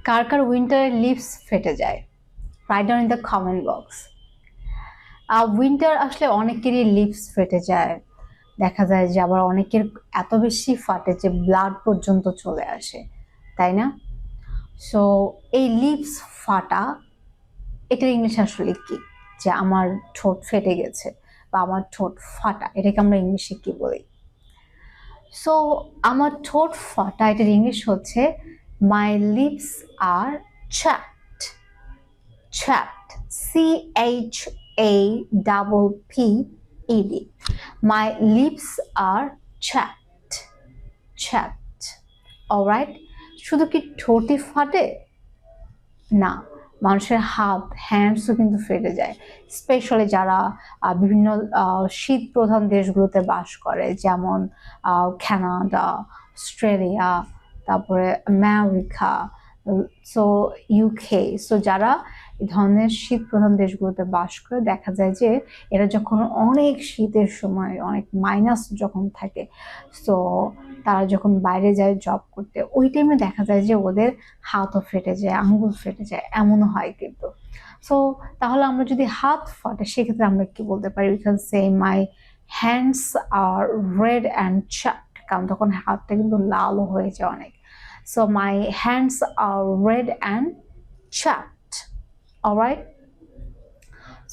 কার কার উইন্টারে leaves ফেটে যায়? Write down in the comment box. Winter আসলে অনেকেরই লিভস ফেটে যায়, দেখা যায় যে আবার অনেকের এত বেশি ফাটে যে ব্লাড পর্যন্ত চলে আসে, তাই না? সো এই লিভস ফাটা, এটার ইংলিশ আসলে কি? যে আমার ঠোঁট ফেটে গেছে বা আমার ঠোঁট ফাটা, এটাকে আমরা ইংলিশে কি বলি? সো আমার ঠোঁট ফাটা, এটার ইংলিশ হচ্ছে my lips are chapped. Chapped, CHAPPED। My lips are chapped. Chapped. Alright? শুধু কি ঠোঁটই ফাটে? না, মানুষের হাত, হ্যান্ডসও কিন্তু ফেটে যায়, স্পেশালি যারা বিভিন্ন শীত প্রধান দেশগুলোতে বাস করে, যেমন কানাডা, অস্ট্রেলিয়া, তারপরে আমেরিকা, সো ইউকে। সো যারা এই ধরনের শীত প্রধান দেশগুলোতে বাস করে, দেখা যায় যে এরা যখন অনেক শীতের সময়, অনেক মাইনাস যখন থাকে, সো তারা যখন বাইরে যায় জব করতে, ওই টাইমে দেখা যায় যে ওদের হাতও ফেটে যায়, আঙ্গুল ফেটে যায়, এমনও হয় কিন্তু। সো তাহলে আমরা যদি হাত ফাটে, সেক্ষেত্রে আমরা কি বলতে পারি? We can say my hands are red and chapped, কারণ তখন হাতটা কিন্তু লালও হয়ে যায় অনেক। So my hands are red and chapped. Alright?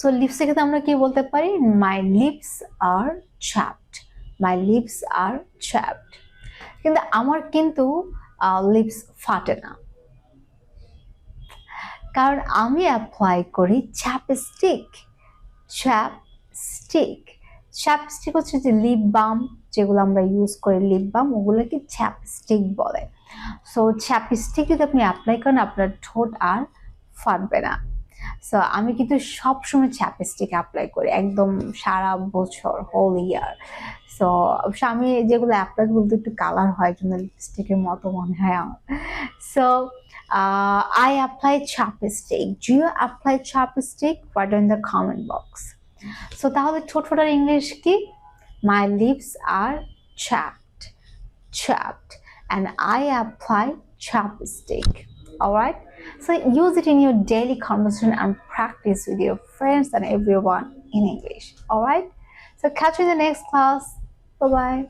So লিপসের ক্ষেত্রে আমরা কি বলতে পারি? My lips are chapped. My lips are chapped. কিন্তু আমার কিন্তু লিপস ফাটে না, কারণ আমি অ্যাপ্লাই করি চ্যাপস্টিক। চ্যাপস্টিক, চ্যাপস্টিক হচ্ছে যে লিপ বাম, যেগুলো আমরা ইউজ করি লিপ বাম, ওগুলোকে চ্যাপস্টিক বলে। সো চ্যাপস্টিক যদি আপনি অ্যাপ্লাই করেন, আপনার ঠোঁট আর ফাটবে না। সো আমি কিন্তু সবসময় চ্যাপস্টিক অ্যাপ্লাই করি, একদম সারা বছর, হোল ইয়ার। সো আমি যেগুলো অ্যাপ্লাই বলতে একটু কালার হয়, জন্য লিপস্টিকের মতো মনে হয় আমার। So I apply chapstick. Do you apply chapstick? Write down in the comment box. So তাহলে ঠোঁট ফাটার ইংলিশ কি? My lips are chapped. Chapped. And I apply chapstick. Alright? So use it in your daily conversation and practice with your friends and everyone in English. Alright? So catch you in the next class. Bye-bye.